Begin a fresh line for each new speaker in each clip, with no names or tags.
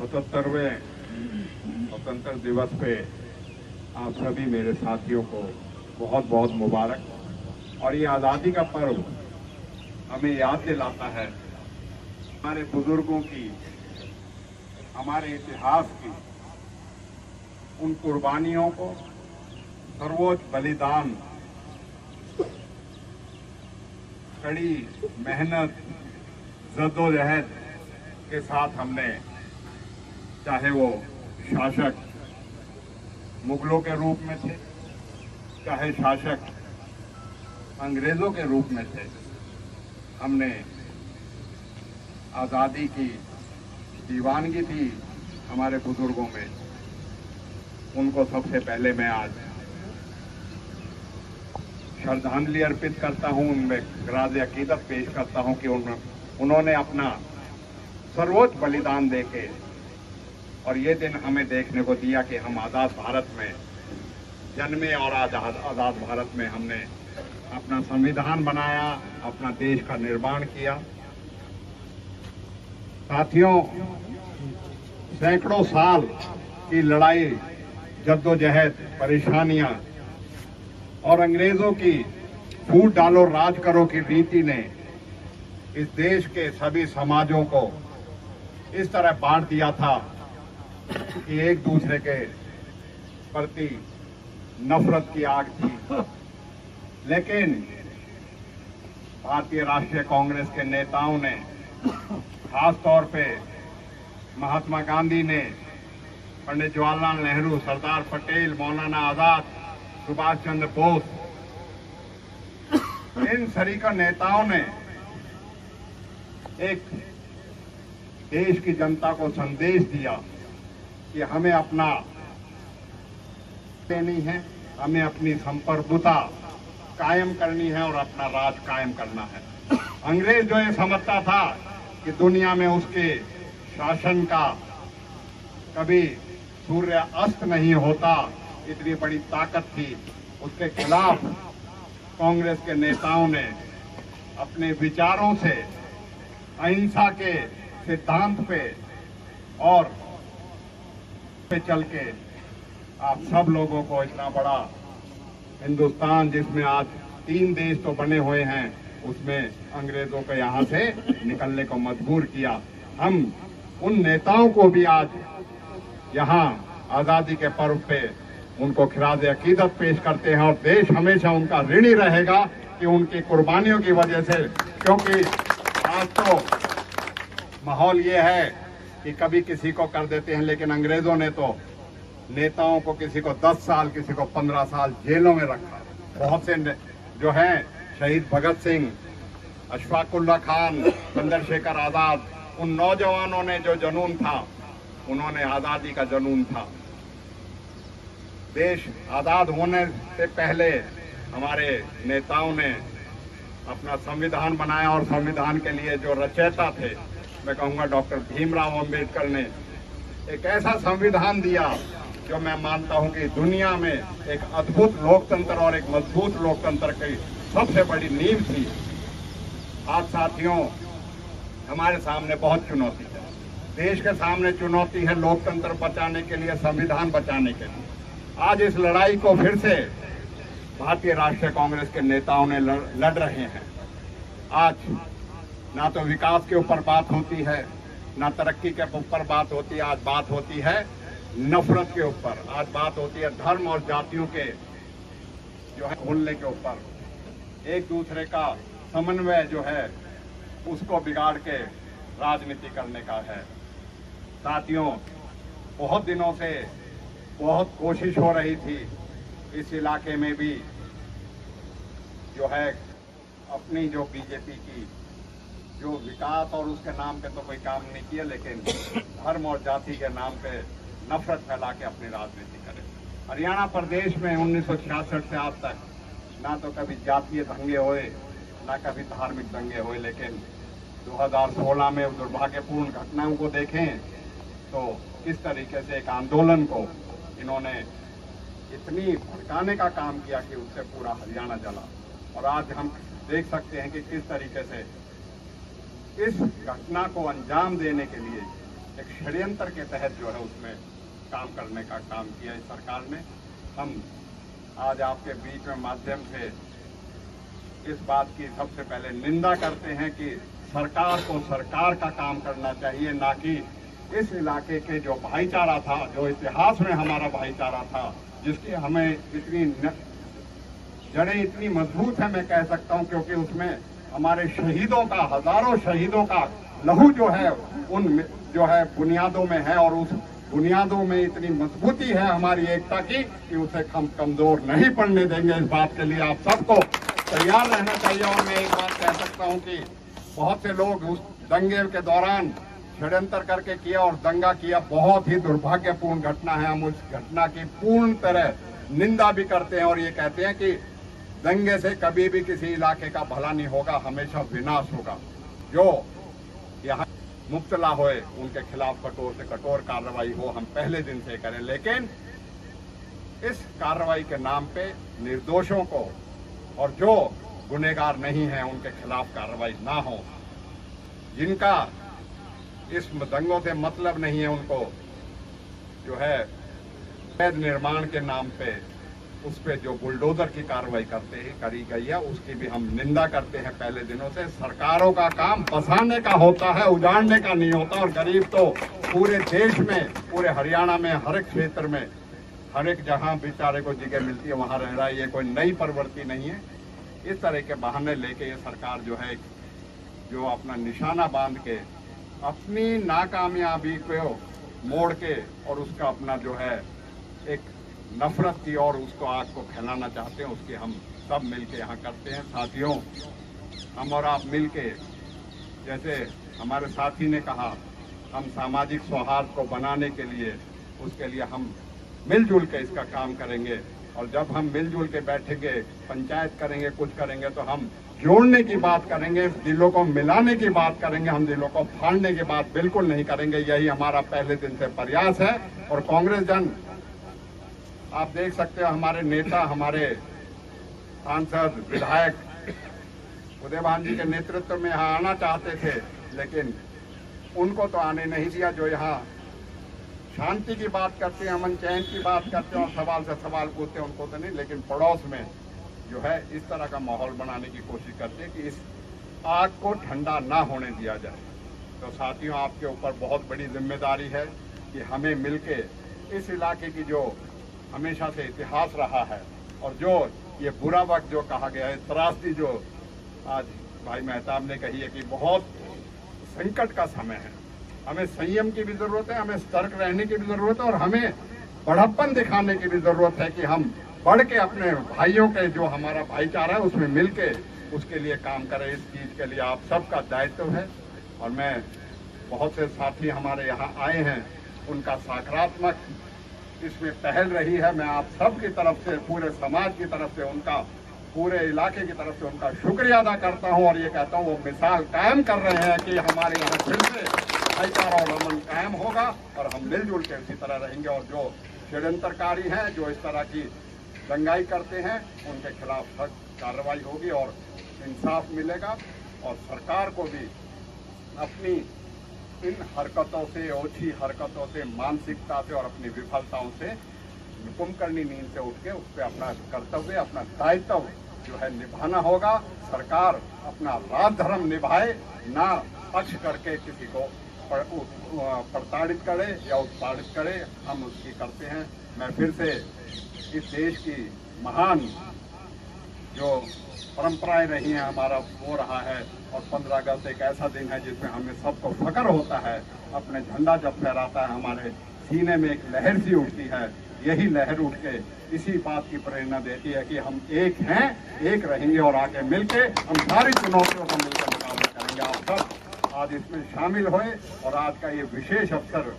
77वें स्वतंत्र दिवस पे आप सभी मेरे साथियों को बहुत बहुत मुबारक। और ये आज़ादी का पर्व हमें याद दिलाता है हमारे बुजुर्गों की, हमारे इतिहास की उन कुर्बानियों को, सर्वोच्च बलिदान, कड़ी मेहनत, जद्दोजहद के साथ हमने, चाहे वो शासक मुगलों के रूप में थे, चाहे शासक अंग्रेजों के रूप में थे, हमने आज़ादी की दीवानगी थी हमारे बुजुर्गों में। उनको सबसे पहले मैं आज श्रद्धांजलि अर्पित करता हूं, उनमें खराज अकीदत पेश करता हूं कि उन्होंने अपना सर्वोच्च बलिदान देके और ये दिन हमें देखने को दिया कि हम आज़ाद भारत में जन्मे और आज़ाद भारत में हमने अपना संविधान बनाया, अपना देश का निर्माण किया। साथियों, सैकड़ों साल की लड़ाई, जद्दोजहद, परेशानियां और अंग्रेजों की फूट डालो राज करो की रीति ने इस देश के सभी समाजों को इस तरह बांट दिया था कि एक दूसरे के प्रति नफरत की आग थी। लेकिन भारतीय राष्ट्रीय कांग्रेस के नेताओं ने, खास तौर पे महात्मा गांधी ने, पंडित जवाहरलाल नेहरू, सरदार पटेल, मौलाना आजाद, सुभाष चंद्र बोस, इन सरीका नेताओं ने एक देश की जनता को संदेश दिया कि हमें अपना देनी है, हमें अपनी संप्रभुता कायम करनी है और अपना राज कायम करना है। अंग्रेज जो ये समझता था कि दुनिया में उसके शासन का कभी सूर्य अस्त नहीं होता, इतनी बड़ी ताकत थी, उसके खिलाफ कांग्रेस के नेताओं ने अपने विचारों से, अहिंसा के सिद्धांत पे और पे चल के आप सब लोगों को इतना बड़ा हिंदुस्तान, जिसमें आज 3 देश तो बने हुए हैं, उसमें अंग्रेजों को यहाँ से निकलने को मजबूर किया। हम उन नेताओं को भी आज यहाँ आज़ादी के पर्व पे उनको खिराज अकीदत पेश करते हैं और देश हमेशा उनका ऋणी रहेगा कि उनकी कुर्बानियों की वजह से, क्योंकि आज तो माहौल ये है कि कभी किसी को कर देते हैं, लेकिन अंग्रेजों ने तो नेताओं को किसी को 10 साल, किसी को 15 साल जेलों में रखा। बहुत से जो हैं शहीद भगत सिंह, अशफाकुल्ला खान, चंद्रशेखर आजाद, उन नौजवानों ने जो जुनून था, उन्होंने आज़ादी का जुनून था। देश आज़ाद होने से पहले हमारे नेताओं ने अपना संविधान बनाया और संविधान के लिए जो रचयिता थे, मैं कहूँगा डॉक्टर भीमराव अंबेडकर ने एक ऐसा संविधान दिया जो मैं मानता हूँ कि दुनिया में एक अद्भुत लोकतंत्र और एक मजबूत लोकतंत्र की सबसे बड़ी नींव थी। आज साथियों, हमारे सामने बहुत चुनौती है। देश के सामने चुनौती है लोकतंत्र बचाने के लिए, संविधान बचाने के लिए। आज इस लड़ाई को फिर से भारतीय राष्ट्रीय कांग्रेस के नेताओं ने लड़ रहे हैं। आज ना तो विकास के ऊपर बात होती है, ना तरक्की के ऊपर बात होती है, आज बात होती है नफरत के ऊपर। आज बात होती है धर्म और जातियों के जो है भूलने के ऊपर। एक दूसरे का समन्वय जो है उसको बिगाड़ के राजनीति करने का है। साथियों, बहुत दिनों से बहुत कोशिश हो रही थी इस इलाके में भी जो है अपनी जो बीजेपी की जो विकास और उसके नाम पे तो कोई काम नहीं किया, लेकिन धर्म और जाति के नाम पे नफरत फैला के अपनी राजनीति करे। हरियाणा प्रदेश में 1966 से आज तक ना तो कभी जातीय दंगे हुए, ना कभी धार्मिक दंगे हुए, लेकिन 2016 में दुर्भाग्यपूर्ण घटनाओं को देखें तो किस तरीके से एक आंदोलन को इन्होंने इतनी भड़काने का काम किया कि उससे पूरा हरियाणा जला। और आज हम देख सकते हैं कि किस तरीके से इस घटना को अंजाम देने के लिए एक षड्यंत्र के तहत जो है उसमें काम करने का काम किया इस सरकार ने। हम आज आपके बीच में माध्यम से इस बात की सबसे पहले निंदा करते हैं कि सरकार को सरकार का काम करना चाहिए, ना कि इस इलाके के जो भाईचारा था, जो इतिहास में हमारा भाईचारा था, जिसकी हमें इतनी जड़ें इतनी मजबूत है, मैं कह सकता हूं, क्योंकि उसमें हमारे शहीदों का, हजारों शहीदों का लहू जो है उन जो है बुनियादों में है, और उस बुनियादों में इतनी मजबूती है हमारी एकता की कि उसे हम कमजोर नहीं पड़ने देंगे। इस बात के लिए आप सबको तैयार रहना चाहिए। और मैं एक बात कह सकता हूं कि बहुत से लोग उस दंगे के दौरान षड्यंत्र करके किया और दंगा किया, बहुत ही दुर्भाग्यपूर्ण घटना है। हम उस घटना की पूर्ण तरह निंदा भी करते हैं और ये कहते हैं कि दंगे से कभी भी किसी इलाके का भला नहीं होगा, हमेशा विनाश होगा। जो यहाँ मुब्तला होए उनके खिलाफ कठोर से कठोर कार्रवाई हो, हम पहले दिन से करें, लेकिन इस कार्रवाई के नाम पे निर्दोषों को और जो गुनहगार नहीं है उनके खिलाफ कार्रवाई ना हो। जिनका इस दंगों से मतलब नहीं है, उनको जो है अवैध निर्माण के नाम पे उस पे जो बुलडोजर की कार्रवाई करी गई है, उसकी भी हम निंदा करते हैं पहले दिनों से। सरकारों का काम बसाने का होता है, उजाड़ने का नहीं होता। और गरीब तो पूरे देश में, पूरे हरियाणा में, हर एक क्षेत्र में, हर एक जहां बेचारे को जगह मिलती है वहां रह रहा है। ये कोई नई प्रवृत्ति नहीं है। इस तरह के बहाने लेके ये सरकार जो है, जो अपना निशाना बांध के अपनी नाकामयाबी को मोड़ के और उसका अपना जो है एक नफरत की और उसको आग को फैलाना चाहते हैं, उसके हम सब मिलके यहाँ करते हैं। साथियों, हम और आप मिलके, जैसे हमारे साथी ने कहा, हम सामाजिक सौहार्द को बनाने के लिए, उसके लिए हम मिलजुल के इसका काम करेंगे। और जब हम मिलजुल के बैठेंगे, पंचायत करेंगे, कुछ करेंगे, तो हम जोड़ने की बात करेंगे, दिलों को मिलाने की बात करेंगे। हम दिलों को फाड़ने की बात बिल्कुल नहीं करेंगे। यही हमारा पहले दिन से प्रयास है। और कांग्रेस जन, आप देख सकते हो, हमारे नेता, हमारे सांसद, विधायक उदय भान जी के नेतृत्व में यहाँ आना चाहते थे, लेकिन उनको तो आने नहीं दिया। जो यहाँ शांति की बात करते हैं, अमन चैन की बात करते हैं और सवाल से सवाल पूछते हैं, उनको तो नहीं, लेकिन पड़ोस में जो है इस तरह का माहौल बनाने की कोशिश करते हैं कि इस आग को ठंडा ना होने दिया जाए। तो साथियों, आपके ऊपर बहुत बड़ी जिम्मेदारी है कि हमें मिलके इस इलाके की जो हमेशा से इतिहास रहा है और जो ये बुरा वक्त जो कहा गया है, त्रासदी जो आज भाई मेहताब ने कही है कि बहुत संकट का समय है, हमें संयम की भी जरूरत है, हमें सतर्क रहने की भी जरूरत है और हमें बढ़प्पन दिखाने की भी जरूरत है कि हम बढ़ के अपने भाइयों के जो हमारा भाईचारा है उसमें मिलके उसके लिए काम करें। इस चीज के लिए आप सबका दायित्व है। और मैं, बहुत से साथी हमारे यहाँ आए हैं, उनका सकारात्मक इसमें पहल रही है। मैं आप सब की तरफ से, पूरे समाज की तरफ से, उनका पूरे इलाके की तरफ से उनका शुक्रिया अदा करता हूं और ये कहता हूं वो मिसाल कायम कर रहे हैं कि हमारे यहाँ फिर से भाईचारा और अमन कायम होगा और हम मिलजुल के इसी तरह रहेंगे। और जो षड्यंत्रकारी हैं, जो इस तरह की दंगाई करते हैं, उनके खिलाफ सख्त कार्रवाई होगी और इंसाफ मिलेगा। और सरकार को भी अपनी इन हरकतों से, ओछी हरकतों से, मानसिकता से और अपनी विफलताओं से, कुंभकर्णी नींद से उठ के उस पर अपना कर्तव्य, अपना दायित्व जो है निभाना होगा। सरकार अपना राज धर्म निभाए, ना पक्ष करके किसी को प्रताड़ित करे या उत्पादित करे। हम उसकी करते हैं। मैं फिर से इस देश की महान जो परंपराएं रही हैं, हमारा हो रहा है, और 15 अगस्त एक ऐसा दिन है जिसमें हमें सबको फख्र होता है। अपने झंडा जब फहराता है, हमारे सीने में एक लहर सी उठती है। यही लहर उठ के इसी बात की प्रेरणा देती है कि हम एक हैं, एक रहेंगे और आगे मिलके हम सारी चुनौतियों का मिलकर मुकाबला करेंगे। आप सब आज इसमें शामिल हुए और आज का ये विशेष अवसर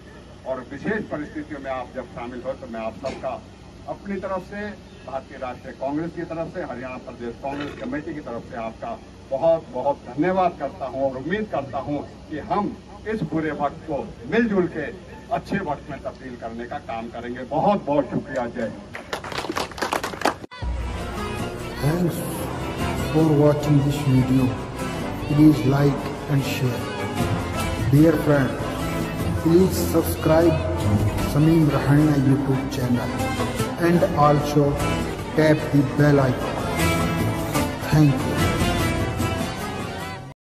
और विशेष परिस्थितियों में आप जब शामिल हो, तो मैं आप सबका अपनी तरफ से, भारतीय राष्ट्रीय कांग्रेस की तरफ से, हरियाणा प्रदेश कांग्रेस कमेटी की तरफ से आपका बहुत बहुत धन्यवाद करता हूं और उम्मीद करता हूं कि हम इस बुरे वक्त को मिलजुल के अच्छे वक्त में तब्दील करने का काम करेंगे। बहुत बहुत शुक्रिया। जय Hind.
Thanks for watching this video. Please like and share. Dear friends, please subscribe Sameem Rahania YouTube channel and also tap the bell icon. Thank you.